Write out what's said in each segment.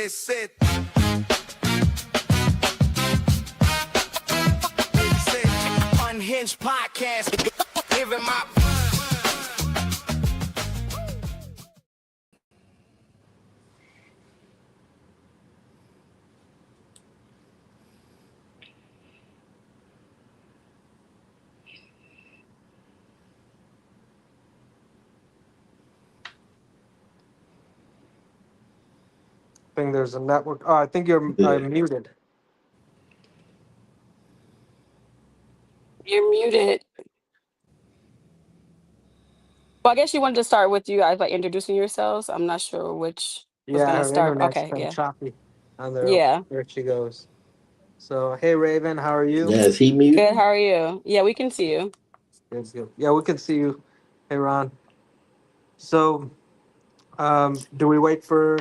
This it. Unhinged podcast. Give him my. I think there's a network. Oh, I think you're muted. You're muted. Well, I guess you wanted to start with you guys like introducing yourselves. I'm not sure which was Yeah, gonna her start. internet's Okay, been yeah. choppy on there. Yeah. There she goes. So, hey, Raven, how are you? Yeah, is he Good. muted? How are you? Yeah, we can see you. Good, good. Yeah, we can see you. Hey, Ron. So, do we wait for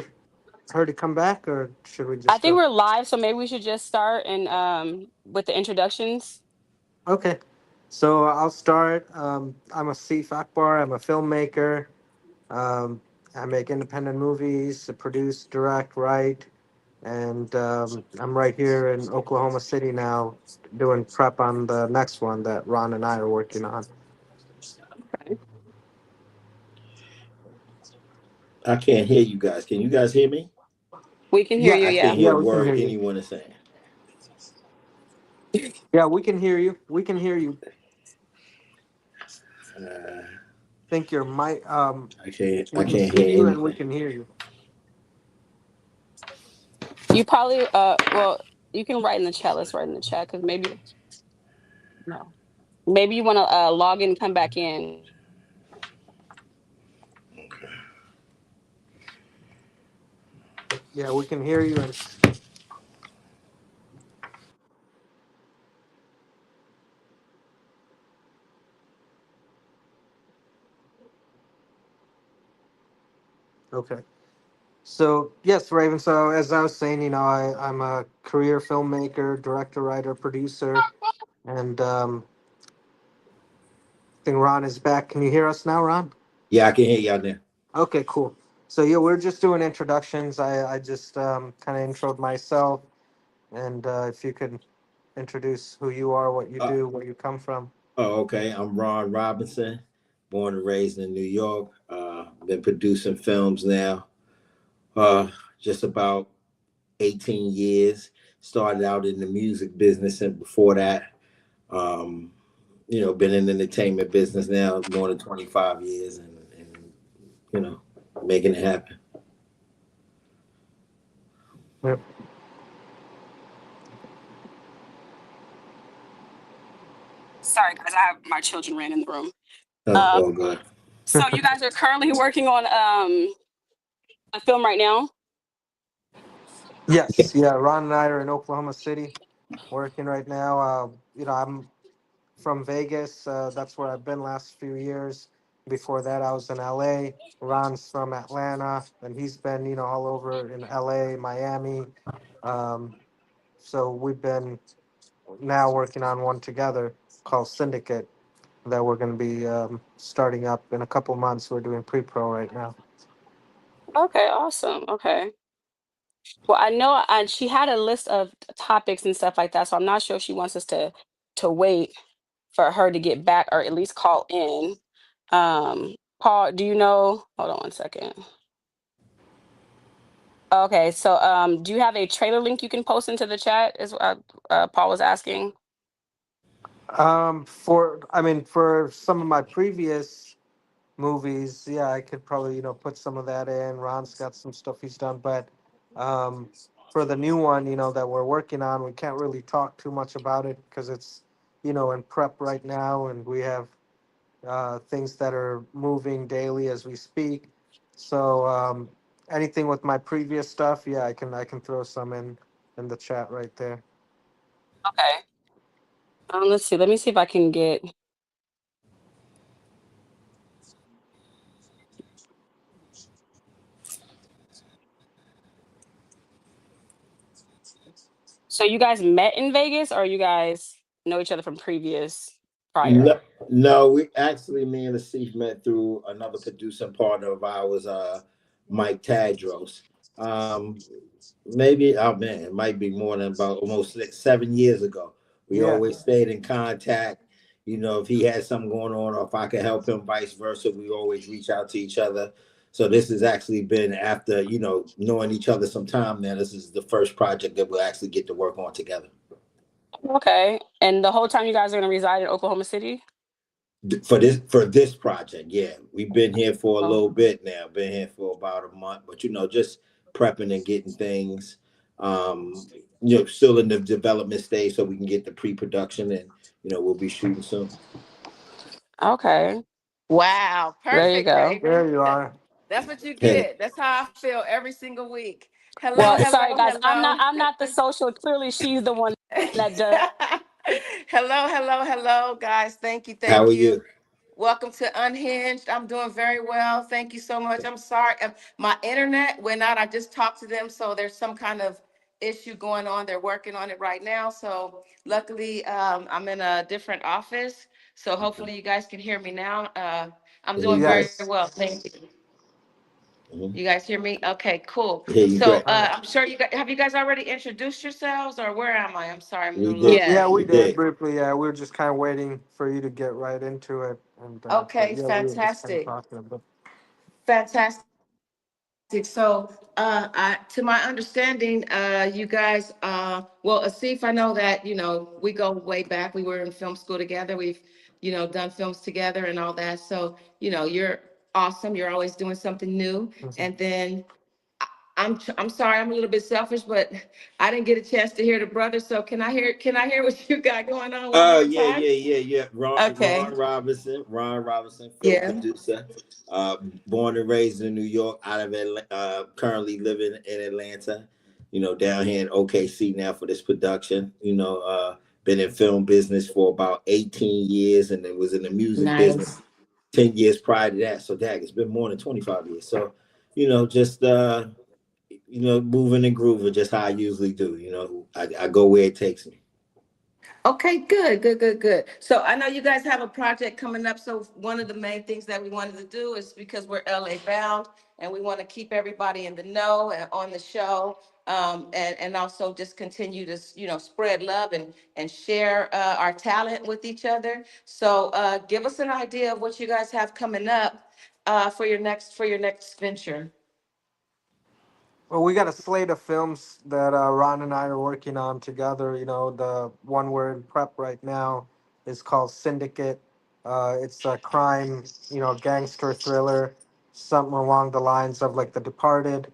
her to come back, or should we I just think go? we're live, so maybe we should just start and with the introductions. Okay. So I'll start. I'm Asif Akbar. I'm a filmmaker. Um, I make independent movies, produce, direct, write, and I'm right here in Oklahoma City now, doing prep on the next one that Ron and I are working on. Okay. I can't hear you guys. Can you guys hear me? We can hear Yeah, you, I can't yeah. hear yeah, a we can word hear you. anyone is saying. Yeah, we can hear you. We can hear you. Uh, Think your mic. I We can can't see hear you and we anything. can hear you. You probably well, you can write in the chat. Let's write in the chat because maybe no. Maybe you want to log in and come back in. Yeah, we can hear you. And okay. So yes, Raven. So as I was saying, I'm a career filmmaker, director, writer, producer, and I think Ron is back. Can you hear us now, Ron? Yeah, I can hear y'all now. Okay, cool. So yeah, we're just doing introductions. I just kind of introed myself, and if you could introduce who you are, what you Uh, do, where you come from. okay. I'm Ron Robinson, born and raised in New York. Been producing films now, just about 18 years. Started out in the music business, and before that, um, been in the entertainment business now more than 25 years, and you know, making it happen. Yep. Sorry, guys, I have my children ran in the room. Oh, Um, oh God. so you guys are currently working on a film right now. Yes, yeah. Ron and I are in Oklahoma City, working right now. I'm from Vegas. That's where I've been last few years. Before that, I was in LA. Ron's from Atlanta, and he's been, all over in LA, Miami. Um, so we've been now working on one together called Syndicate that we're going to be starting up in a couple months. We're doing pre-pro right now. Okay, awesome. Okay. Well, I know she had a list of topics and stuff like that, so I'm not sure if she wants us to wait for her to get back or at least call in. Paul, do you know? Hold on one second. Okay, so do you have a trailer link you can post into the chat? Is Paul was asking. For some of my previous movies, yeah, I could probably, put some of that in. Ron's got some stuff he's done, but um, for the new one, that we're working on, we can't really talk too much about it because it's, in prep right now, and we have things that are moving daily as we speak. So anything with my previous stuff, yeah, I can throw some in the chat right there. Okay. Let's see. Let me see if I can get. So you guys met in Vegas, or you guys know each other from previous prior? No, no, we actually, me and Asif met through another producing partner of ours, Mike Tadros. Um, maybe, oh man, it might be more than about almost 7 years ago. We Yeah. always stayed in contact. If he had something going on or if I could help him, vice versa, we always reach out to each other. So this has actually been after, knowing each other some time now. This is the first project that we'll actually get to work on together. Okay. And the whole time you guys are gonna reside in Oklahoma City? For this project, yeah. We've been here for a Oh, little bit now. Been here for about a month, but just prepping and getting things still in the development stage so we can get the pre-production and we'll be shooting soon. okay. Wow, There you perfect, go. Raven. There you are. That's what you Yeah. get. That's how I feel every single week. Hello, Well, hello, sorry guys, hello. I'm not the social. Clearly she's the one that does. Hello, hello, hello, guys. Thank you, How thank are you. you? Welcome to Unhinged. I'm doing very well. Thank you so much. I'm sorry. My internet went out. I just talked to them. So there's some kind of issue going on. They're working on it right now. So luckily, I'm in a different office. So hopefully you guys can hear me now. I'm Hear doing you very great. Yes. well. Thank you. Mhm. You guys hear me? Okay, cool. Hear you So great. All right. I'm sure you guys have you guys already introduced yourselves or where am I? I'm sorry, I'm a We little did. lost. Yeah, Yes. we We did did. briefly. Yeah, we were just kind of waiting for you to get right into it, and but Okay, yeah, we were just kind of fantastic. talking. But Fantastic. So, to my understanding, you guys, well, Asif, I know that, we go way back. We were in film school together. We've, done films together and all that. So, you're awesome. You're always doing something new. mhm. And then I'm sorry, I'm a little bit selfish, but I didn't get a chance to hear the brother. So can I hear what you got going on one Oh more yeah, time? yeah, yeah, yeah. Ron, Okay. Ron Robinson, Ron Robinson, film Yeah. producer. Born and raised in New York, out of Atlanta, currently living in Atlanta. Down here in OKC now for this production. Been in film business for about 18 years, and it was in the music business Nice. 10 years prior to that. So, dag, it's been more than 25 years. So, just moving and grooving, just how I usually do. I go where it takes me. Okay, good, good, good, good. So I know you guys have a project coming up. So one of the main things that we wanted to do is because we're LA bound and we want to keep everybody in the know and on the show. And also just continue to, spread love and share our talent with each other. So give us an idea of what you guys have coming up for your next venture. Well, we got a slate of films that Ron and I are working on together. The one we're in prep right now is called Syndicate. It's a crime, gangster thriller, something along the lines of like The Departed.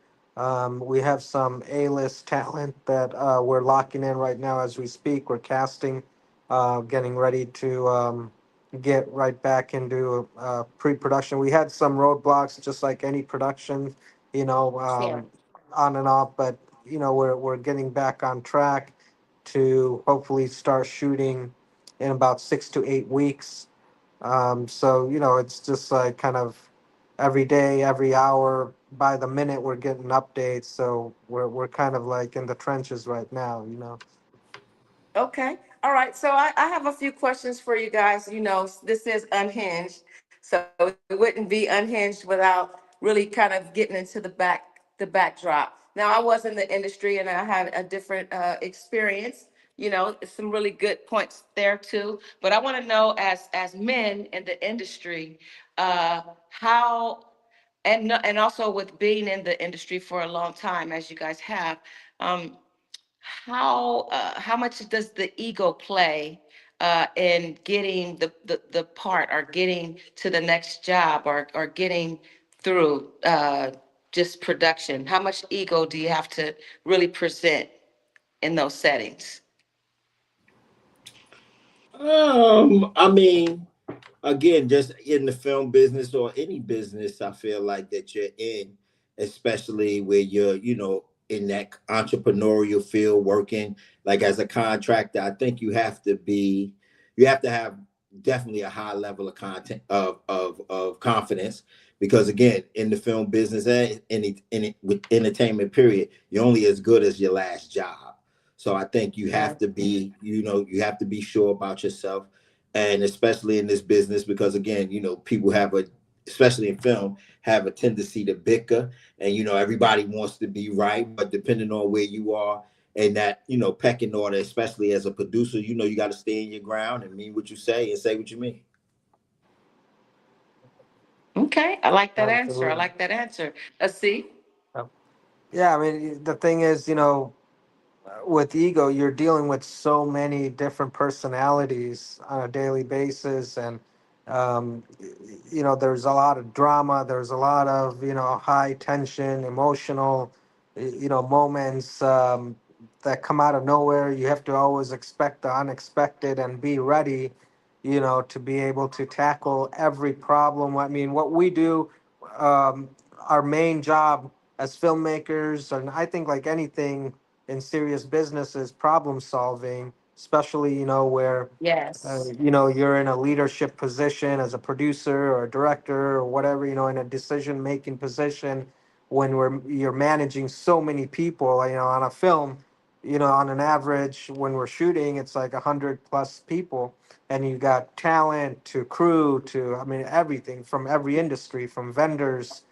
We have some A-list talent that we're locking in right now as we speak. We're casting, getting ready to get right back into pre-production. We had some roadblocks, just like any production. You know, Yeah. um, on and off, but we're getting back on track to hopefully start shooting in about 6 to 8 weeks. So it's just like kind of every day, every hour, by the minute, we're getting updates. So we're kind of like in the trenches right now. Okay. All right. So I have a few questions for you guys. This is unhinged. So it wouldn't be unhinged without really kind of getting into the backdrop. Now I was in the industry and I had a different experience. Some really good points there too. But I want to know as men in the industry, how and also with being in the industry for a long time, as you guys have, um, how much does the ego play in getting the part or getting to the next job or getting through just production? How much ego do you have to really present in those settings? I mean, again, just in the film business or any business, I feel like that you're in, especially where you're, in that entrepreneurial field working, like as a contractor, I think you have to have definitely a high level of content of confidence because again, in the film business and with entertainment period, you're only as good as your last job. So I think you Right. have to be, you have to be sure about yourself and especially in this business because again people have especially in film have a tendency to bicker, and everybody wants to be right, but depending on where you are and that pecking order, especially as a producer, you got to stay in your ground and mean what you say and say what you mean. Okay, I like that answer. I Absolutely. like that answer. See, Yep. Yeah, I mean, the thing is, with ego, you're dealing with so many different personalities on a daily basis, and there's a lot of drama. There's a lot of high tension, emotional, moments that come out of nowhere. You have to always expect the unexpected and be ready, to be able to tackle every problem. I mean, what we do, um, our main job as filmmakers, and I think like anything in serious business is problem solving, especially where yes, you're in a leadership position as a producer or a director or whatever, in a decision making position when you're managing so many people, on a film, on an average when we're shooting it's like 100 plus people, and you got talent to crew to, I mean, everything from every industry, from vendors,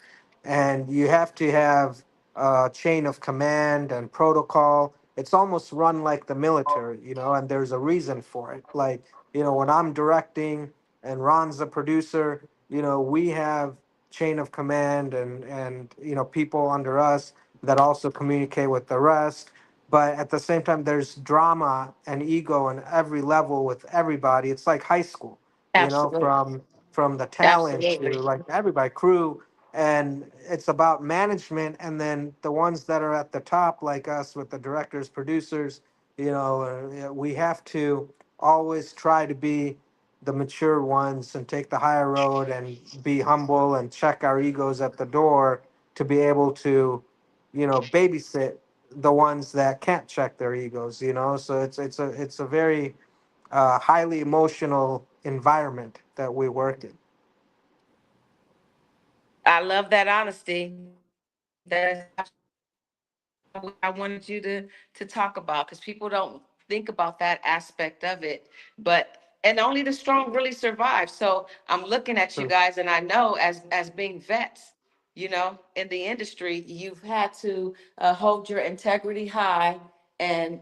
and you have to have a chain of command and protocol. It's almost run like the military, and there's a reason for it. Like, when I'm directing and Ron's the producer, we have chain of command and people under us that also communicate with the rest. But at the same time, there's drama and ego on every level with everybody. It's like high school, absolutely, from the talent to absolutely. like everybody, crew, and it's about management, and then the ones that are at the top like us with the directors, producers, we have to always try to be the mature ones and take the higher road and be humble and check our egos at the door to be able to babysit the ones that can't check their egos, so it's a very highly emotional environment that we work in. I love that honesty. That is what I wanted you to talk about, because people don't think about that aspect of it. But and only the strong really survive. So I'm looking at you True. guys, and I know as being vets, in the industry, you've had to hold your integrity high and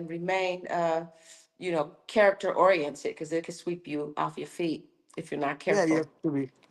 remain character oriented, because it can sweep you off your feet if you're not Yeah, careful.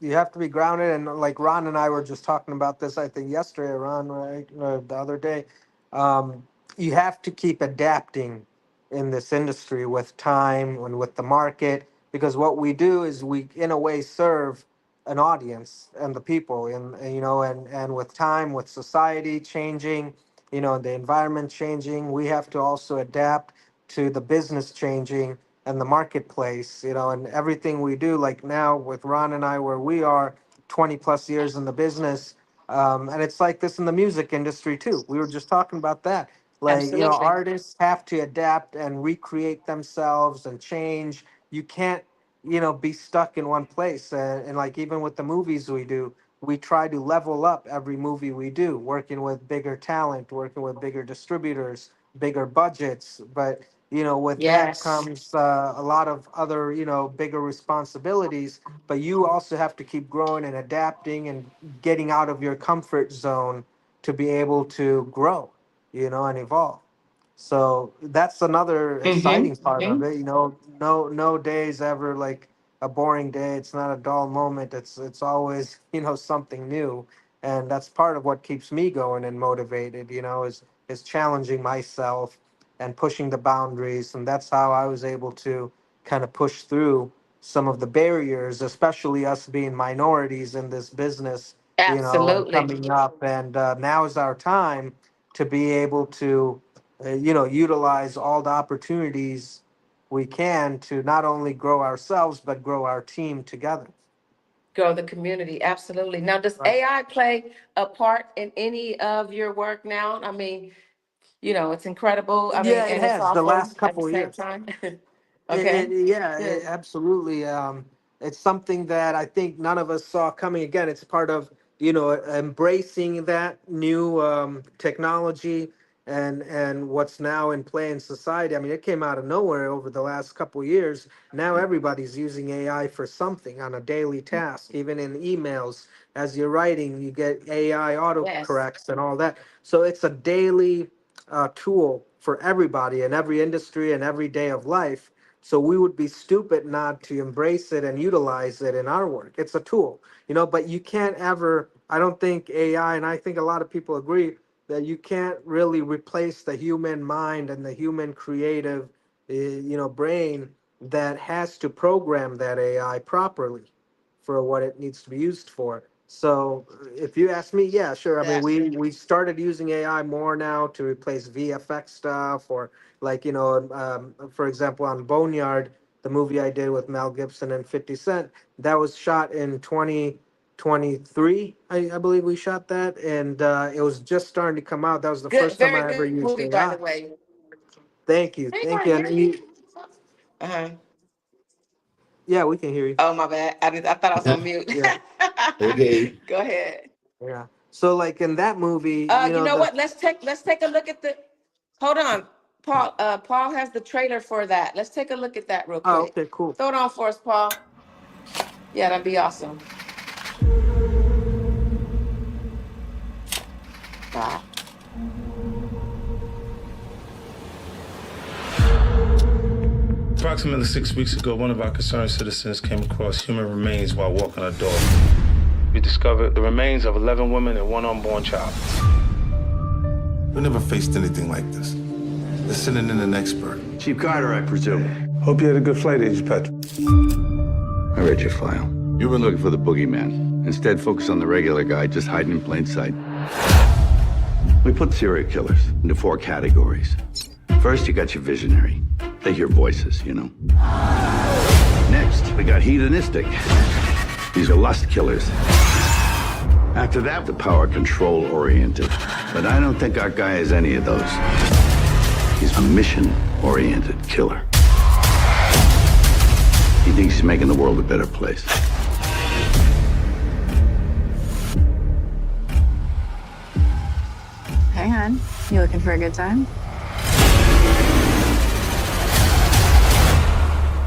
you have to be grounded, and like Ron and I were just talking about this, I think yesterday, Ron, right, the other day. Um, you have to keep adapting in this industry with time and with the market, because what we do is we, in a way, serve an audience and the people, and and with time, with society changing, the environment changing, we have to also adapt to the business changing and the marketplace, and everything we do, like now with Ron and I, where we are 20 plus years in the business. And it's like this in the music industry too. We were just talking about that. Like, Absolutely. artists have to adapt and recreate themselves and change. You can't, be stuck in one place. And like, even with the movies we do, we try to level up every movie we do, working with bigger talent, working with bigger distributors, bigger budgets. But with that Yes. comes a lot of other, bigger responsibilities. But you also have to keep growing and adapting and getting out of your comfort zone to be able to grow, and evolve. So that's another Mm-hmm. exciting part of Mm-hmm. it. No day is ever like a boring day. It's not a dull moment. It's always, something new. And that's part of what keeps me going and motivated, is challenging myself and pushing the boundaries. And that's how I was able to kind of push through some of the barriers, especially us being minorities in this business, and Absolutely. coming up. And now is our time to be able to, utilize all the opportunities we can to not only grow ourselves, but grow our team together. Grow the community. Absolutely. Now, does Right. AI play a part in any of your work now? I mean, it's incredible. I mean, Yeah, it and it's has the awful last at the couple of same years. time. Okay. Yeah, Good. absolutely. It's something that I think none of us saw coming. Again, it's part of embracing that new technology and what's now in play in society. I mean, it came out of nowhere over the last couple of years. Now everybody's using AI for something on a daily task, even in emails. As you're writing, you get AI Yes. autocorrects and all that. So it's a daily tool for everybody in every industry and every day of life. So we would be stupid not to embrace it and utilize it in our work. It's a tool, but you can't ever, I don't think AI, and I think a lot of people agree, that you can't really replace the human mind and the human creative, brain that has to program that AI properly for what it needs to be used for. So if you ask me, yeah, sure. I mean, That. we started using AI more now to replace VFX stuff, or like, for example, on Boneyard, the movie I did with Mel Gibson and 50 Cent, that was shot in 2023. I believe we shot that, and it was just starting to come out. That was the Good, first time very I ever good used movie, by AI. the way. Thank you, Can you thank guys you. hear me? Uh-huh. Yeah, we can hear you. Oh, my bad. I thought I was on mute. Yeah, Okay. Go ahead. yeah. So like in that movie, You know the what? Let's take a look at the. Hold on, Paul. Paul has the trailer for that. Let's take a look at that real oh, quick. okay, cool. Throw it on for us, Paul. Yeah, that'd be awesome. Wow. Approximately 6 weeks ago, one of our concerned citizens came across human remains while walking our dog. We discovered the remains of 11 women and one unborn child. We never faced anything like this. They're sending in an expert. Chief Carter, I presume. Hope you had a good flight, Agent Patrick. I read your file. You've been looking for the boogeyman. Instead, focus on the regular guy just hiding in plain sight. We put serial killers into 4 categories. First, you got your visionary. They hear voices, Next, we got hedonistic. These are lust killers. After that, the power control oriented. But I don't think our guy is any of those. He's a mission-oriented killer. He thinks he's making the world a better place. Hey, hon. You looking for a good time?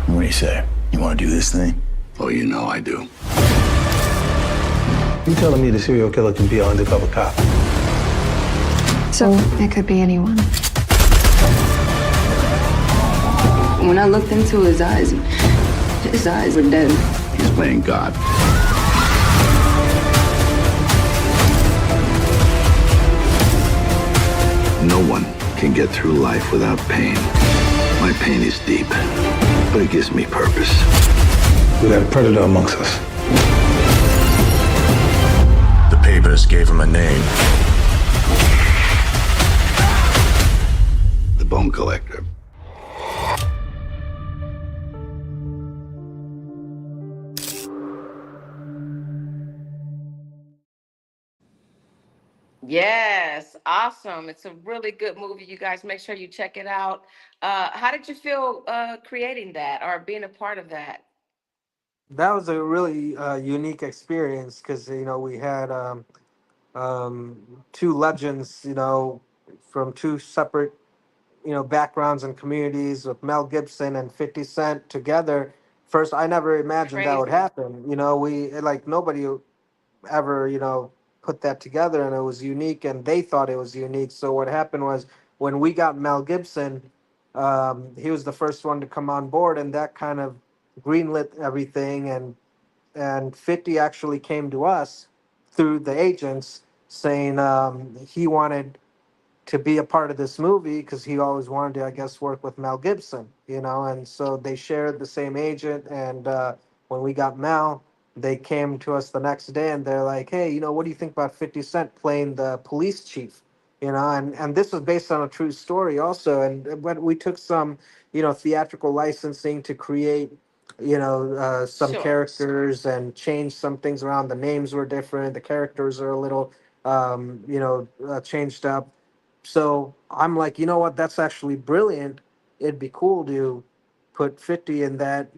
What do you say? You want to do this thing? Oh, I do. You telling me the serial killer can be an undercover cop? So, it could be anyone. When I looked into his eyes were dead. He's playing God. No one can get through life without pain. My pain is deep, but it gives me purpose. We got a predator amongst us. The papers gave him a name. The Bone Collector. Yes, awesome. It's a really good movie. You guys make sure you check it out. How did you feel creating that or being a part of that? That was a really unique experience because we had two legends, from two separate backgrounds and communities, with Mel Gibson and 50 Cent together. First, I never imagined that would Crazy. happen. We like nobody ever put that together, and it was unique, and they thought it was unique. So what happened was, when we got Mel Gibson, he was the first one to come on board, and that kind of greenlit everything. And 50 actually came to us through the agents, saying he wanted to be a part of this movie because he always wanted to, I guess, work with Mel Gibson, and so they shared the same agent. And when we got Mel, they came to us the next day and they're like, hey, what do you think about 50 Cent playing the police chief? And this was based on a true story also. And but we took some, theatrical licensing to create, some Sure. characters and change some things around. The names were different. The characters are a little, changed up. So I'm like, you know what? That's actually brilliant. It'd be cool to put 50 in that,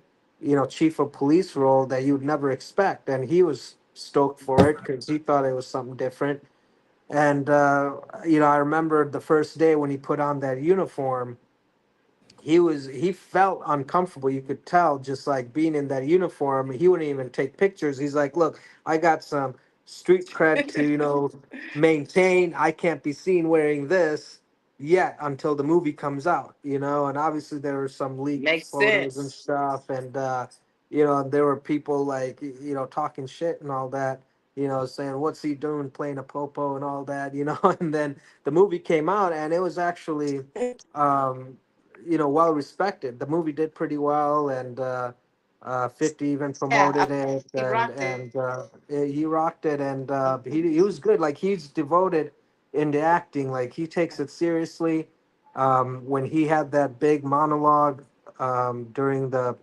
chief of police role that you'd never expect. And he was stoked for it because he thought it was something different. And I remember the first day when he put on that uniform, he felt uncomfortable. You could tell, just like being in that uniform. He wouldn't even take pictures. He's like, look, I got some street cred to maintain. I can't be seen wearing this yet until the movie comes out. And obviously there were some leaked Makes photos and sense. stuff. And there were people like talking shit and all that, saying what's he doing playing a popo and all that. And then the movie came out, and it was actually um well respected. The movie did pretty well, and 50 even Yeah, promoted it, he and rocked it. he rocked it, and he was good. Like, he's devoted into acting. Like, he takes it seriously. When he had that big monologue during the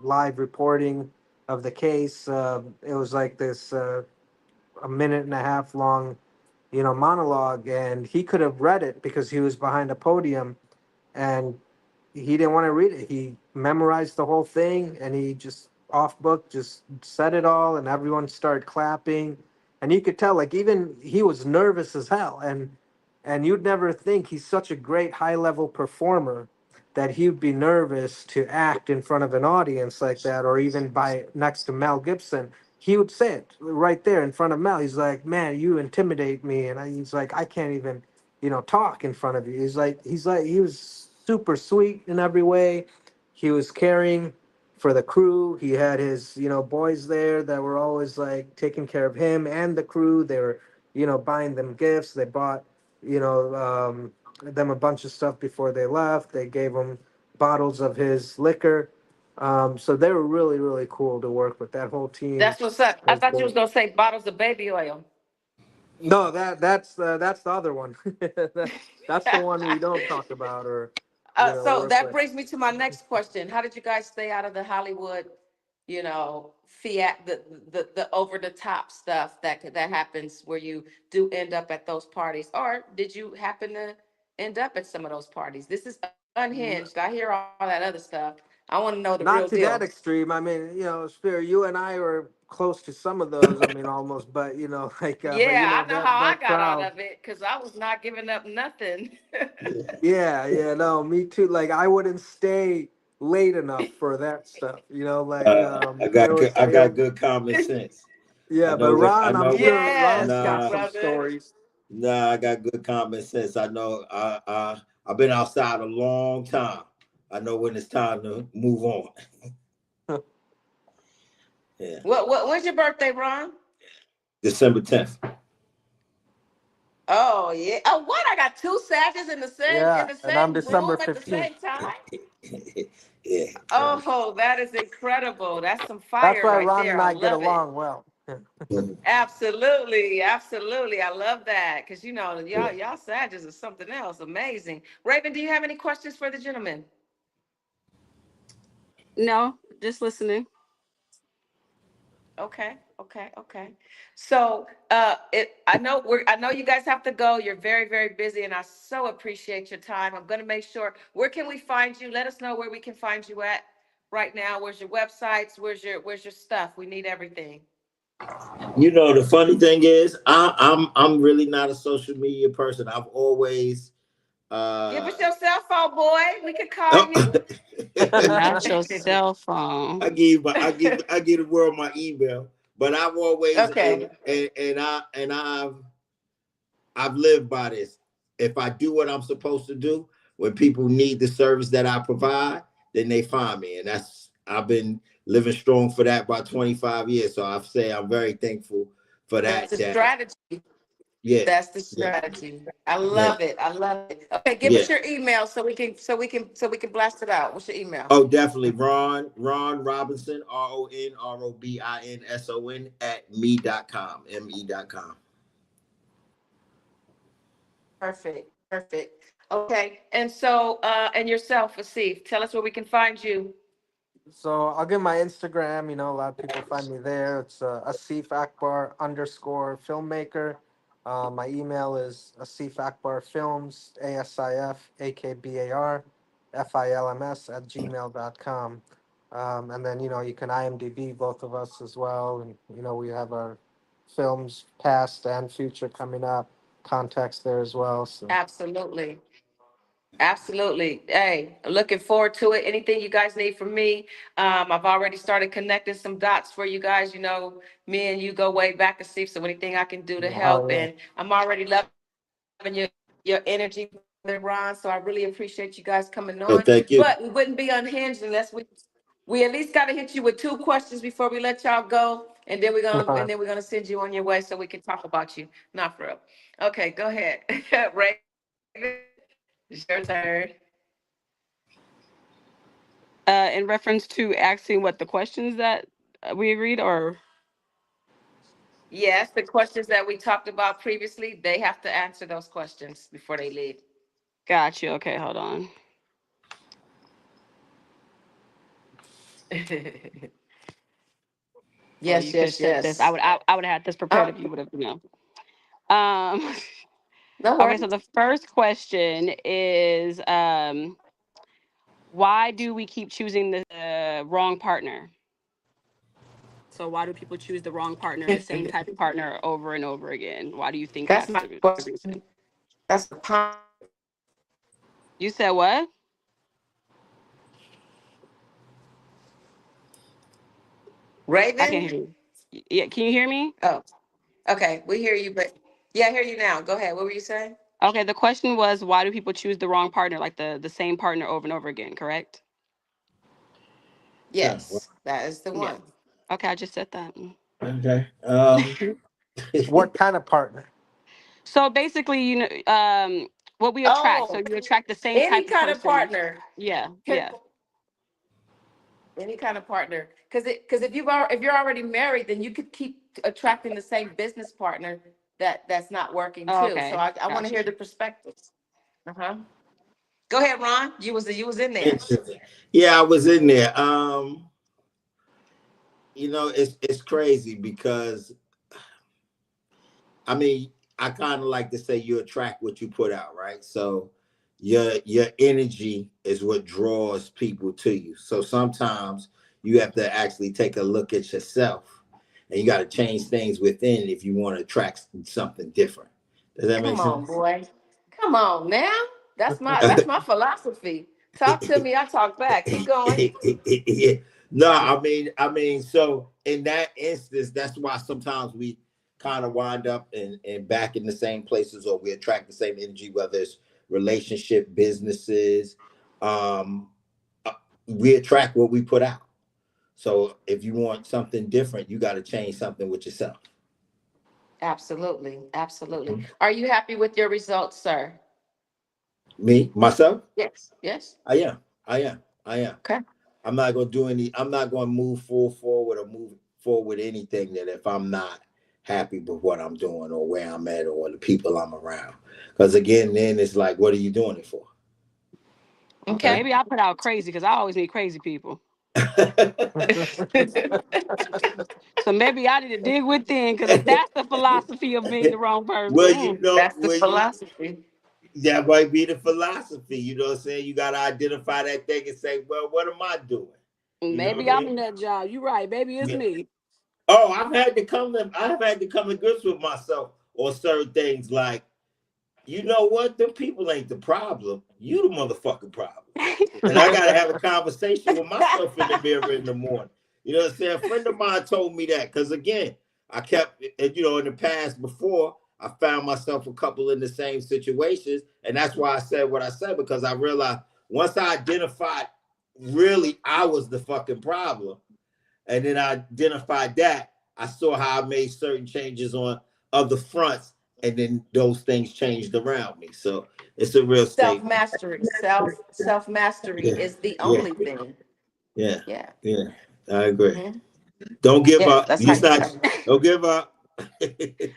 live reporting of the case, it was like this a minute and a half long monologue, and he could have read it because he was behind a podium, and he didn't want to read it. He memorized the whole thing, and he just off book just said it all, and everyone started clapping, and you could tell, like, even he was nervous as hell, and you'd never think he's such a great high level performer that he'd be nervous to act in front of an audience like that, or even by next to Mel Gibson. He would say it right there in front of Mel. He's like, "Man, you intimidate me," and he's like, "I can't even talk in front of you." He's like he was super sweet in every way. He was caring for the crew. He had his boys there that were always like taking care of him and the crew. They were buying them gifts. They bought them a bunch of stuff before they left. They gave them bottles of his liquor. So they were really, really cool to work with. That whole team That's what's up. I was thought you was great. gonna say bottles of baby oil. No, that's the other one. That's the one we don't talk about, or So work that with. brings me to my next question. How did you guys stay out of the Hollywood, fiat, the over the top stuff that happens where you do end up at those parties, or did you happen to end up at some of those parties? This is N- unhinged. I hear all that other stuff. I want to know the Not real to that deal. extreme. I mean, Spear, you and I were close to some of those. I mean, almost, but like, but Yeah, I know how I that got out crowd. of it because I was not giving up nothing. Yeah, yeah, no, me too. Like, I wouldn't stay late enough for that stuff. Like, I there. got good common sense. I Yeah, but know when I Ron, I'm know when sure Yes, Ron's my got nah some brother. stories. nah I got good common sense. I know I've been outside a long time. I know when it's time to move on. Yeah. When's your birthday, Ron? December 10th. Oh yeah. Oh, what? I got two Sagittarius in Yeah, the and I'm same December room at the 15th. same time. Yeah. Oh, that is incredible. That's some That's fire why right Ron there. and I I get love it. along well. Absolutely, absolutely. I love that because Yeah. y'all Sagittarius is something else. Amazing. Raven, do you have any questions for the gentleman? No, just listening. Okay, okay, okay. So, I know you guys have to go. You're very, very busy, and I so appreciate your time. I'm gonna make sure. Where can we find you? Let us know where we can find you at right now. Where's your websites? Where's your stuff? We need everything. The funny thing is, I'm really not a social media person. I've always Give uh us your cell phone, boy. We could call oh, you. Not your cell phone. I give the world my email, but I've always Okay, and I've lived by this. If I do what I'm supposed to do, when people need the service that I provide, then they find me, and I've been living strong for that about 25 years. So I say I'm very thankful for that's that. the That strategy. yeah, That's the yeah, strategy. I yeah, love it. I love it. Okay, give yeah. us your email so we can blast it out. What's your email? Oh, definitely. Ron Robinson, RonRobinson at me.com, me.com. Perfect. Perfect. Okay. And so, and yourself, Asif, tell us where we can find you. So I'll give my Instagram. A lot of people find me there. It's Asif Akbar _ filmmaker. My email is Asif Akbar Films, ASIFAKBAR FILMS @gmail.com. And then, you can IMDb both of us as well. And, we have our films past and future coming up, context there as well. So Absolutely. Absolutely. Hey, looking forward to it. Anything you guys need from me? I've already started connecting some dots for you guys. You know, me and you go way back, Asif. So anything I can do to help, oh yeah. and I'm already loving your energy, Brother Ron. So I really appreciate you guys coming Oh, on. thank you. But we wouldn't be unhinged unless we at least got to hit you with two questions before we let y'all go, and then we're gonna send you on your way so we can talk about you. Not for real. Okay, go ahead, Ray. It's your turn. In reference to asking what the questions that we agreed, or Yes, the questions that we talked about previously, they have to answer those questions before they leave. got you. Okay, hold on. Well, Yes, you could have yes, said this. yes. I would have had this prepared Oh, if you would have, you know. Um, no okay, so worries. the first question is, why do we keep choosing the wrong partner? So why do people choose the wrong partner, the same type of partner over and over again? Why do you think That's that's my the reason? question. That's the pun. You said what? I can't Raven? hear you. Yeah, can you hear me? Oh, okay. We hear you, but yeah, I hear you now. Go ahead. What were you saying? Okay, the question was, why do people choose the wrong partner, like the same partner over and over again, correct? Oh, well, Yes, that is the Yeah. one. Okay, I just said that. okay. What kind of partner? So basically, what we attract. So Oh, you attract the same any type of kind of person. partner. Yeah, Can, yeah. any kind of partner. Because if you're already married, then you could keep attracting the same business partner that's not working Oh, too. So okay, I want to gotcha. hear the perspectives. Uh-huh. Go ahead, Ron. You was in there. Interesting. Yeah, I was in there. It's crazy because I mean, I kind of like to say you attract what you put out, right? So your energy is what draws people to you. So sometimes you have to actually take a look at yourself and you got to change things within if you want to attract something different. Does that make Come on, sense? boy. Come on now. That's my philosophy. Talk to me, I talk back. Keep going. Yeah. No, I mean, so in that instance, that's why sometimes we kind of wind up and back in the same places, or we attract the same energy, whether it's relationship, businesses. Um, uh, we attract what we put out. So if you want something different, you got to change something with yourself. Absolutely. Absolutely. Mhm. Are you happy with your results, sir? Me, myself, Yes. Yes. I am. I am. I am. Okay. I'm not gonna move forward or move forward with anything that if I'm not happy with what I'm doing or where I'm at or the people I'm around. Because again, then it's like, what are you doing it for? Okay. Right? Maybe I put out crazy because I always meet crazy people. So maybe I need to dig within because if that's the philosophy of being the wrong person, well, you know, That's the well, you philosophy. that might be the philosophy, you know what I'm saying? You gotta identify that thing and say, well, what am I doing? You know what maybe I I'm in mean? that job. You're right. Maybe it's Yeah. me. Oh, I've had to come to grips with myself on certain things like, you know what? Them people ain't the problem. You the motherfucking problem. And I gotta have a conversation with myself in the mirror in the morning. You know what I'm saying? A friend of mine told me that because again, I kept, in the past before, I found myself a couple in the same situations, and that's why I said what I said because I realized once I identified really I was the fucking problem, and then I identified that, I saw how I made certain changes on other fronts, and then those things changed around me. So it's a real Self statement. mastery. Self mastery Yeah, is the yeah, only thing. yeah, Yeah. yeah. I agree. Hmm. Don't give Yeah. up. That's how You you not. start. Don't give up.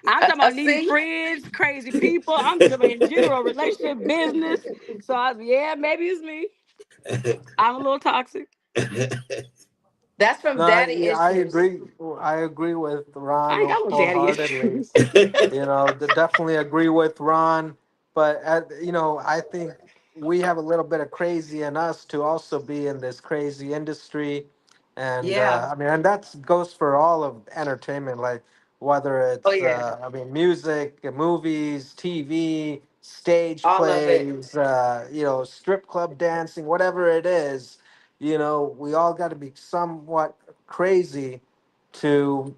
I'm talking about needing See. friends, crazy people. I'm just talking about in general, relationship, business. So yeah, maybe it's me. I'm a little toxic. That's from No, daddy yeah, issues. I agree with I ain't Ron got no daddy wholeheartedly. issues. Definitely agree with Ron. But I think we have a little bit of crazy in us to also be in this crazy industry, and Yeah. and that goes for all of entertainment. Like whether Oh it's yeah, I mean music, movies, TV, stage all of it. plays, strip club dancing, whatever it is. We all got to be somewhat crazy to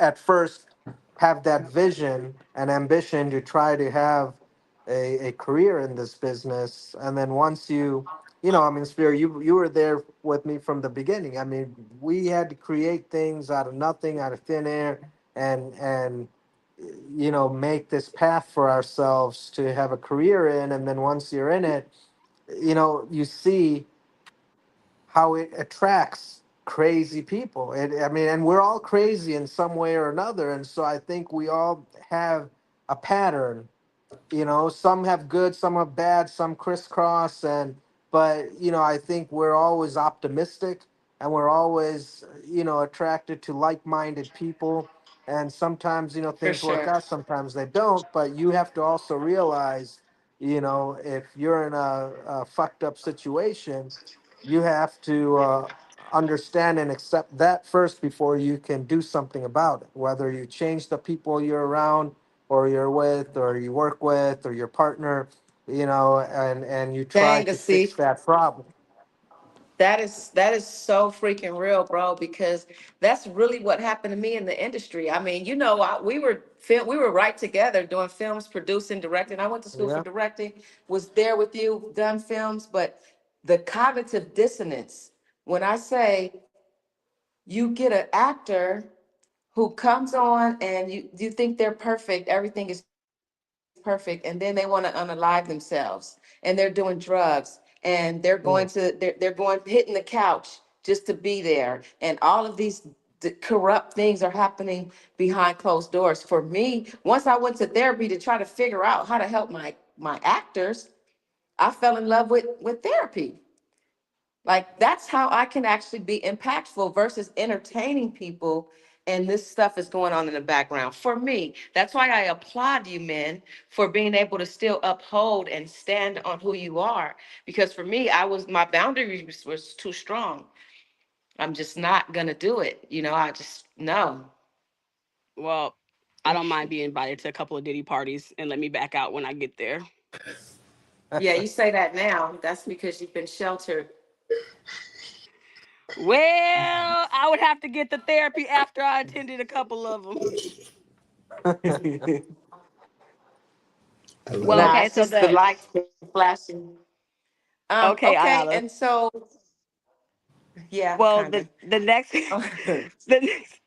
at first have that vision and ambition to try to have a career in this business. And then once I mean, Spear, you were there with me from the beginning. I mean, we had to create things out of nothing, out of thin air, and make this path for ourselves to have a career in. And then once you're in it, you see how it attracts crazy people. I mean, and we're all crazy in some way or another. And so I think we all have a pattern. Some have good, some have bad, some crisscross. But I think we're always optimistic, and we're always attracted to like-minded people. And sometimes For things work sure. out, sometimes they don't. But you have to also realize, if you're in a fucked up situation, you have to understand and accept that first before you can do something about it, whether you change the people you're around or you're with or you work with or your partner, and you try Dang, to fix Asif. that problem. That is so freaking real, bro, because that's really what happened to me in the industry. I mean, we were right together doing films, producing, directing. I went to school for Yeah. directing, was there with you, done films, but the cognitive dissonance, when I say you get an actor who comes on and you think they're perfect, everything is perfect, and then they want to unalive themselves, and they're doing drugs, and Mm. they're going hitting the couch just to be there, and all of these corrupt things are happening behind closed doors. For me, once I went to therapy to try to figure out how to help my actors, I fell in love with therapy. Like that's how I can actually be impactful versus entertaining people. And this stuff is going on in the background for me. That's why I applaud you men for being able to still uphold and stand on who you are. Because for me, my boundaries was too strong. I'm just not gonna do it. I just no. Well, I don't mind being invited to a couple of Diddy parties and let me back out when I get there. Yeah, you say that now. That's because you've been sheltered. Well, I would have to get the therapy after I attended a couple of them. I love Well, it. Nah, okay, it's so just the the lights been flashing. okay, Okay, Ayala. and so yeah, Well, kind of. the next the next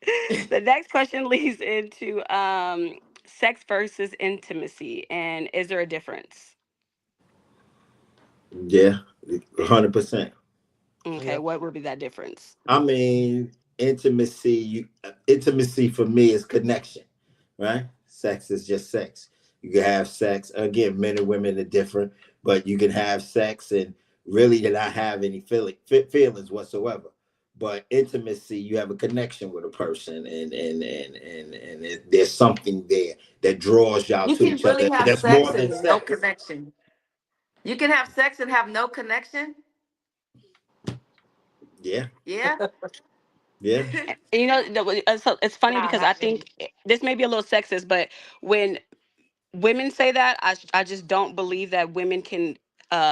the next question leads into sex versus intimacy, and is there a difference? Yeah, 100%. Okay, Yep. what would be that difference? I mean, intimacy for me is connection, right? Sex is just sex. You can have sex. Again, men and women are different, but you can have sex and really not have any feelings whatsoever. But intimacy, you have a connection with a person, and there's something there that draws y'all You to can each other. really have That's more sex than and no sex. connection. You can have sex and have no connection. Yeah, Yeah. yeah, And so it's funny Nah, because I not me. think this may be a little sexist, but when women say that, I just don't believe that women can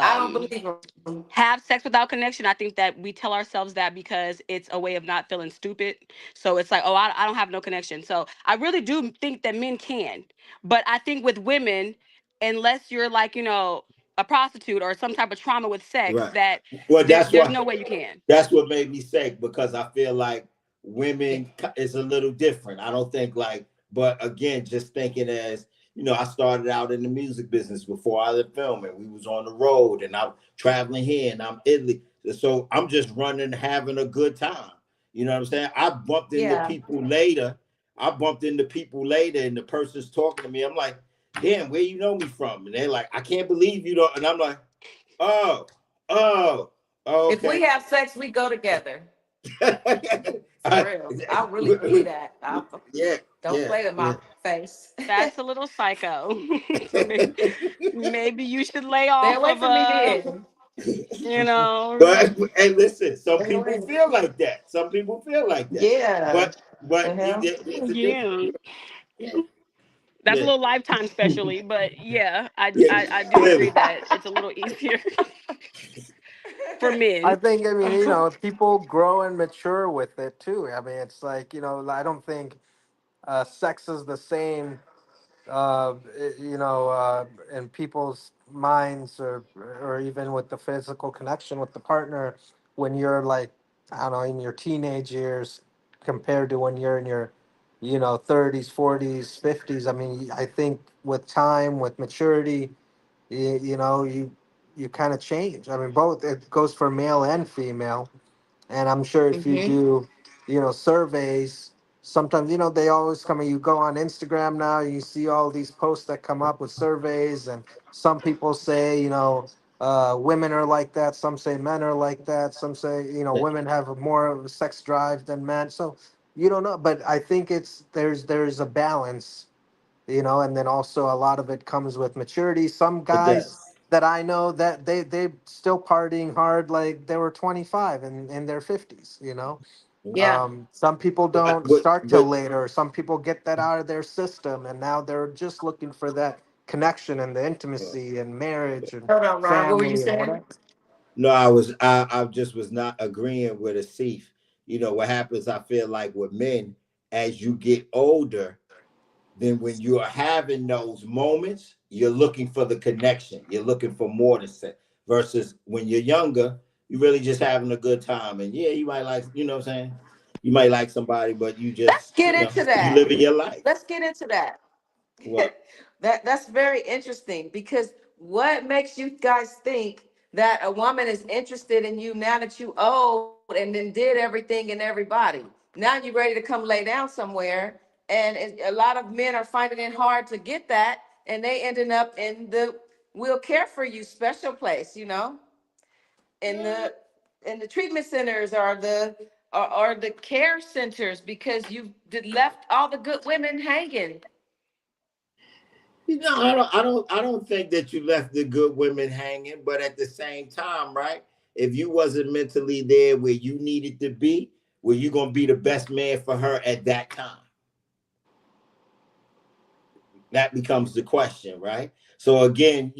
I don't um believe them. have sex without connection. I think that we tell ourselves that because it's a way of not feeling stupid. So it's like, oh, I don't have no connection. So I really do think that men can. But I think with women, unless you're like, a prostitute or some type of trauma with sex, right. that Well, that's there's why. no way you can. That's what made me say, because I feel like Yeah. women is a little different. I don't think like, but again, just thinking as I started out in the music business before I did filming. We was on the road, and I'm traveling here, and I'm Italy. So I'm just running, having a good time. You know what I'm saying? Yeah. I bumped into people later, and the person's talking to me. I'm like, damn, where you know me from? And they're like, I can't believe you don't. And I'm like, oh, oh, If we okay. have sex, we go together. For I- real. I really believe that. yeah, Don't yeah, play with yeah. my face. That's a little psycho. So maybe you should lay Stay off away of from me then. you know. But hey, listen, some Stay people away. feel like that. Some people feel like that. Yeah. But but you Uh-huh. it's a different. Yeah. Yeah, That's a yeah, little Lifetime specially, but yeah, yeah. I do agree Clearly, that it's a little easier for I men. think, I mean, people grow and mature with it too. I mean, it's like, I don't think sex is the same, in people's minds, or even with the physical connection with the partner when you're like, I don't know, in your teenage years compared to when you're in your, 30s, 40s, 50s. I mean, I think with time, with maturity, you kind of change. I mean, both, it goes for male and female. And I'm sure if you Mm-hmm. do, surveys, sometimes, they always come, you go on Instagram now, you see all these posts that come up with surveys, and some people say, women are like that, some say men are like that, some say, women have more of a sex drive than men. So you don't know, but I think there's a balance, and then also a lot of it comes with maturity. Some it guys does. that I know that they still partying hard like they were 25 and in their 50s. Yeah. Some people don't start till But later. Some people get that out of their system, and now they're just looking for that connection and the intimacy and marriage and Hold on, Ron. What were you family and saying? whatever. no, I just was not agreeing with Asif. What happens? I feel like with men, as you get older, then when you are having those moments, you're looking for the connection. You're looking for more to say. Versus when you're younger, you're really just having a good time. And yeah, you might like, what I'm saying? You might like somebody, but you Let's just, get into you that. living your life. Let's get into that. What? That's very interesting because what makes you guys think that a woman is interested in you now that you old and then did everything and everybody? Now you're ready to come lay down somewhere, and a lot of men are finding it hard to get that, and they ending up in the "we'll care for you" special place, in the treatment centers or the care centers because you've left all the good women hanging. I don't think that you left the good women hanging, but at the same time, right? If you wasn't mentally there where you needed to be, were you gonna be the best man for her at that time? That becomes the question, right? So again,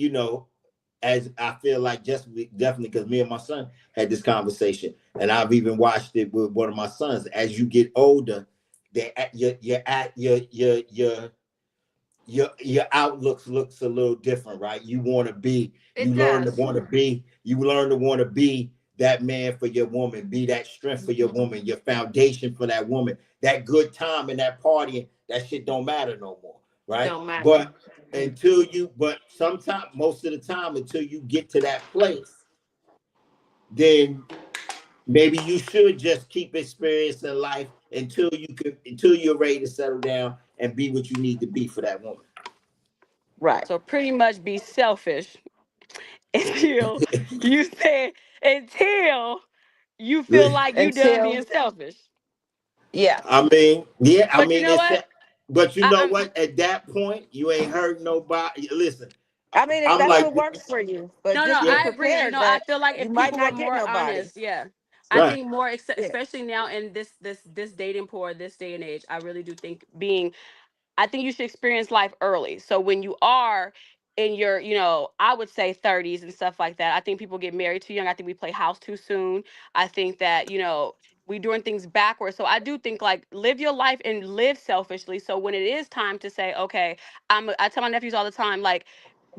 as I feel like just definitely because me and my son had this conversation, and I've even watched it with one of my sons. As you get older, they at you're at your outlook looks a little different, right? It does. You learn to want to be that man for your woman, be that strength for your woman, your foundation for that woman, that good time and that partying, that shit don't matter no more, right? Don't matter. But sometimes, most of the time, until you get to that place, then maybe you should just keep experiencing life until you're ready to settle down and be what you need to be for that woman. Right. So pretty much be selfish until you say until you feel like you done Until, being selfish. yeah. I mean, yeah, I But you mean know it's what? but you I, know I'm what? At that point, you ain't hurt nobody. Listen, I mean, if I'm that's like, what works for you, but No, no, just be yeah, I agree. prepared I that feel like you if might people were not get more nobody. honest, yeah. I right. think more, Yeah. especially now in this dating pool, this day and age, I really do think I think you should experience life early. So when you are in your, I would say 30s and stuff like that, I think people get married too young. I think we play house too soon. I think that, we doing things backwards. So I do think like live your life and live selfishly. So when it is time to say, okay, I tell my nephews all the time, like,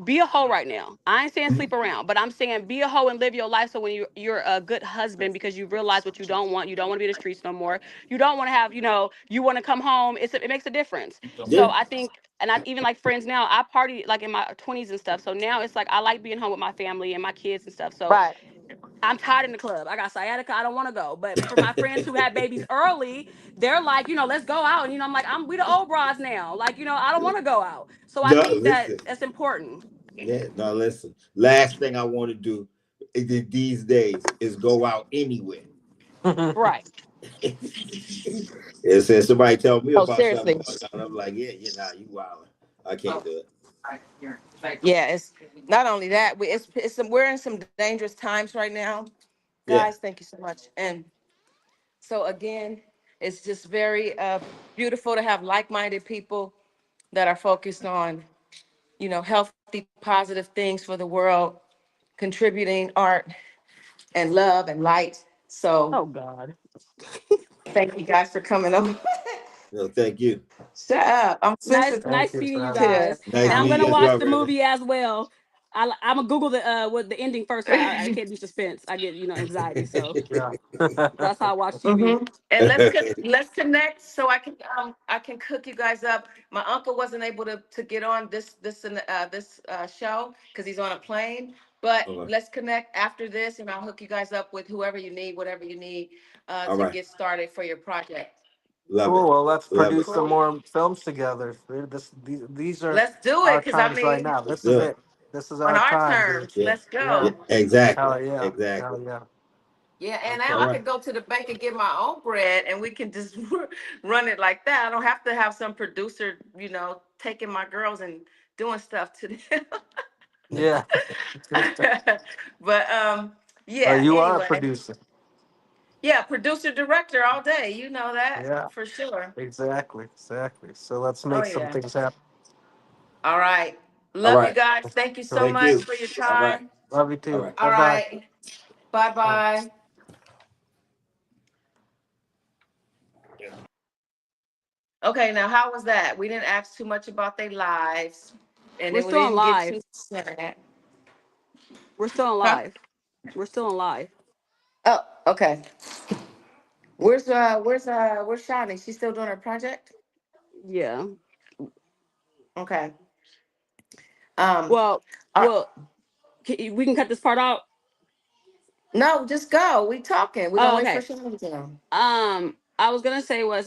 be a hoe right now. I ain't saying sleep around, but I'm saying be a hoe and live your life. So when you're a good husband because you realize what you don't want. You don't want to be in the streets no more. You don't want to have, you want to come home. It makes a difference. So Yeah. I think, and I even like friends now. I party like in my 20s and stuff. So now it's like I like being home with my family and my kids and stuff. So Right. I'm tired in the club. I got sciatica. I don't want to go. But for my friends who had babies early, they're like, let's go out. And I'm like, we the old bras now. Like, I don't want to go out. So I No, think that listen. that's important. Yeah, no, listen. Last thing I want to do these days is go out anywhere. Right. And said somebody tell me Oh, about something seriously. going on, I'm like, yeah, you wilding. I can't do it. Yeah, it's not only that, we're in some dangerous times right now. Yeah. Guys, thank you so much. And so again, It's just very beautiful to have like-minded people that are focused on, healthy, positive things for the world, contributing art and love and light. So Oh God. thank you guys for coming over. No, thank you. Shut up. I'm Nice, sensitive Thank nice you for meeting you having us. to guys. Nice Now how I'm meeting gonna you as you. watch well, the Raven. movie as well. I'm gonna Google with the ending first. I can't do suspense. I get anxiety. So Yeah. that's how I watch TV. Mm-hmm. And let's connect so I can cook you guys up. My uncle wasn't able to get on this show because he's on a plane. But Okay. let's connect after this, and I'll hook you guys up with whoever you need, whatever you need All to right. get started for your project. Love Cool. it. Well, let's Love it. produce some Cool. more films together. These are Let's do our it, because I times right mean, now. Let's This is do it. it. This is on our our time, dude. terms. Yeah. Let's Yeah. Yeah. go. Exactly. Hell yeah. Exactly. Hell yeah. Yeah, and Okay. now All I right. could go to the bank and get my own bread, and we can just run it like that. I don't have to have some producer, taking my girls and doing stuff to them. Yeah. But yeah. You are a Anyway, producer. yeah, producer director all day. You know that Yeah. for sure. Exactly. Exactly. So let's Oh make some yeah. things happen. All right. All Love you right. guys. Thank you so Cool. Thank much you. for your All right. time. Love you All too. right. All Bye bye. right. Bye bye. Okay, now how was that? We didn't ask too much about their lives, and We're then we still on didn't get live. too sad. We're still on Huh? live. We're still on live. Oh, okay. Where's Shani? She's still doing her project? Yeah. Okay. Um, Well, uh, well, we can cut this part out. no, just go. We talking. We're gonna Oh, wait for okay. Shani to come. I was gonna say was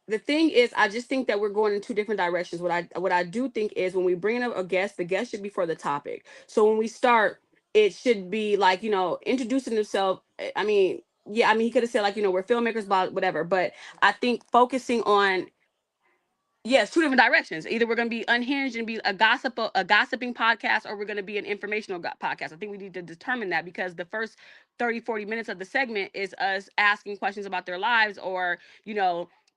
the thing is I just think that we're going in two different directions. What I do think is when we bring up a guest, the guest should be for the topic. So when we start, it should be like, introducing himself. I mean, yeah, I mean he could have said like, we're filmmakers, blah, whatever, but I think focusing on, yes, two different directions. Either we're going to be unhinged and be a gossiping podcast, or we're going to be an informational podcast. I think we need to determine that, because the first 30, 40 minutes of the segment is us asking questions about their lives, or,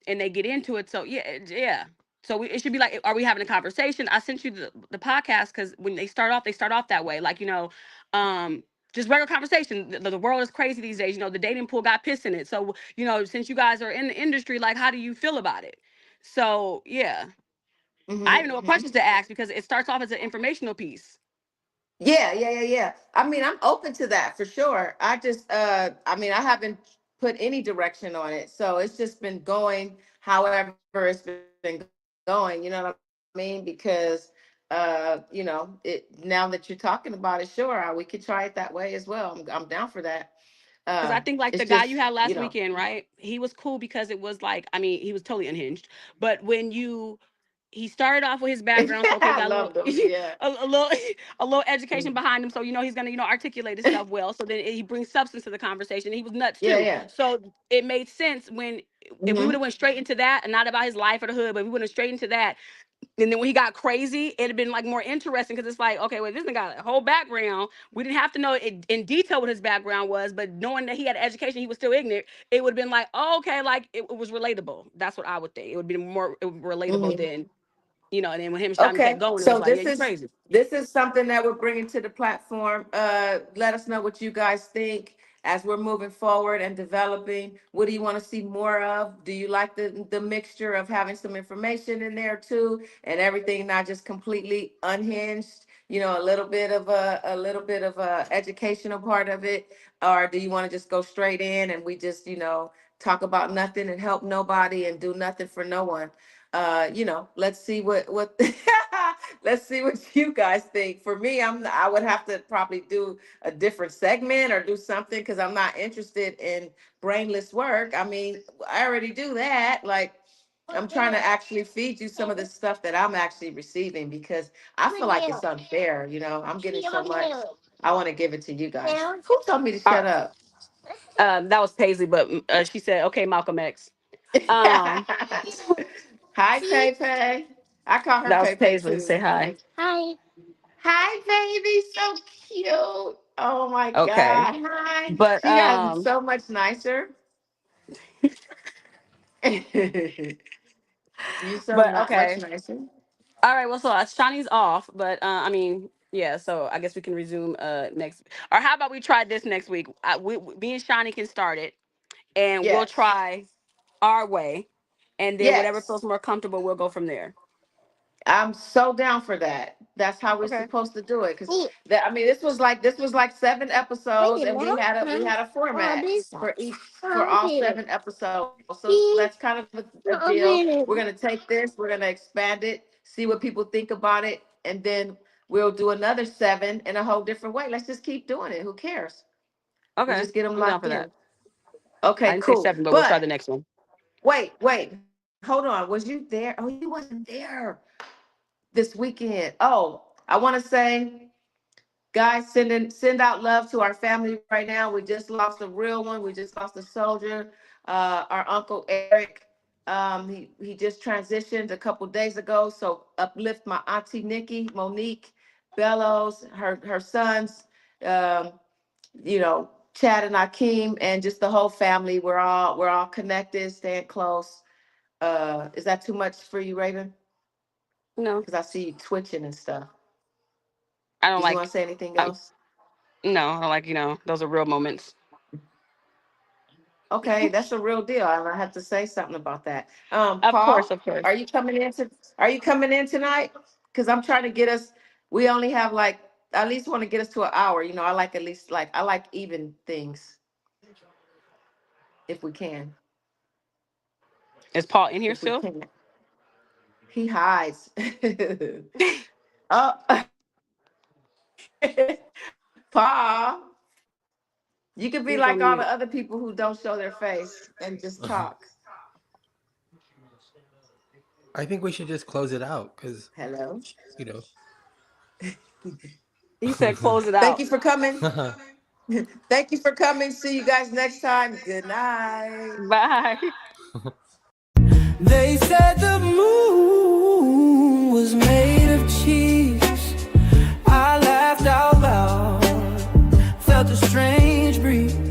and they get into it. So yeah, yeah. So it should be like, are we having a conversation? I sent you the podcast because when they start off that way, like, just regular conversation. The world is crazy these days. The dating pool got piss in it. So, since you guys are in the industry, like, how do you feel about it? So yeah, I don't even know what Mm-hmm. questions to ask, because it starts off as an informational piece. Yeah. I mean, I'm open to that for sure. I mean, I haven't put any direction on it, so it's just been going however it's been going. You know what I mean? Because, now that you're talking about it, sure, we could try it that way as well. I'm down for that. Because I think like the It's guy you just, had last weekend, right? He was cool because it was like, I mean, he was totally unhinged. But he started off with his background, so okay, he I got a little, love them. Yeah. a little, a little education Mm. behind him. So he's gonna articulate his stuff well. So then he brings substance to the conversation. He was nuts Yeah, too. yeah. So it made sense when, if we would Hmm. have went straight into that and not about his life or the hood, but we went straight into that. And then when he got crazy, it'd have been like more interesting, because it's like, okay, wait, this nigga got a whole background. We didn't have to know it in detail what his background was, but knowing that he had education, he was still ignorant. It would have been like, oh, okay, like it was relatable. That's what I would think. It would be more relatable Hmm. than, and then when him and Shami kept Okay, going, it was so like, yeah, you crazy. this is something that we're bringing to the platform. Let us know what you guys think as we're moving forward and developing. What do you want to see more of? Do you like the mixture of having some information in there too, and everything not just completely unhinged? A little bit of a educational part of it, or do you want to just go straight in and we just talk about nothing and help nobody and do nothing for no one? Let's see what let's see what you guys think. For me, I would have to probably do a different segment or do something, because I'm not interested in brainless work. I mean, I already do that. Like, I'm trying to actually feed you some of the stuff that I'm actually receiving, because I feel like it's unfair. I'm getting so much. I want to give it to you guys. Who told me to All shut up? right. That was Paisley, but she said, okay, Malcolm X. Um, Hi, Pepe. I call her that was Pepe Paisley. too. Say hi. Hi, baby. So cute. Oh my Okay. God. Hi. But She gotten so much nicer. You sound But not much okay. nicer. All right. Well, so Shani's off, but I mean, yeah. So I guess we can resume next. Or how about we try this next week? Me and Shani can start it, and we'll Yes. try our way, and then whatever Yes. feels more comfortable, we'll go from there. I'm so down for that. That's how we're Okay. supposed to do it. Cause that I mean, this was like 7 episodes, and we had a format for all 7 episodes. So that's kind of a deal. We're gonna take this, we're gonna expand it, see what people think about it, and then we'll do another 7 in a whole different way. Let's just keep doing it. Who cares? We'll Okay. just get them I'm down locked for that. in. Okay, I didn't say cool. 7, but we'll try But the next one. wait, hold on. Was you there? Oh, you wasn't there this weekend. Oh, I want to say, guys, send out love to our family right now. We just lost a real one. We just lost a soldier. Our uncle Eric. He just transitioned a couple days ago. So uplift my auntie Nikki, Monique, Bellows, her sons. Um, Chad and Akeem, and just the whole family. We're all connected, staying close. Is that too much for you, Raven? No, Because I see you twitching and stuff. I don't Did you want like. to say anything I, else? no, I don't like. Those are real moments. Okay, that's a real deal. I have to say something about that. Of course, Paul, of course. are you coming in tonight? Because I'm trying to get us. We only have like I at least want to get us to an hour. I like at least I like even things if we can. Is Paul in here If we still? can, he hides. Oh, Paul, you could be He's like on all the mute. other people who don't show their face and just talk. I think we should just close it out because, Hello. you know. He said, "Close it Thank out." you for coming. Thank you for coming. See you guys next time. Good night. Bye. They said the moon was made of cheese. I laughed out loud, felt a strange breeze.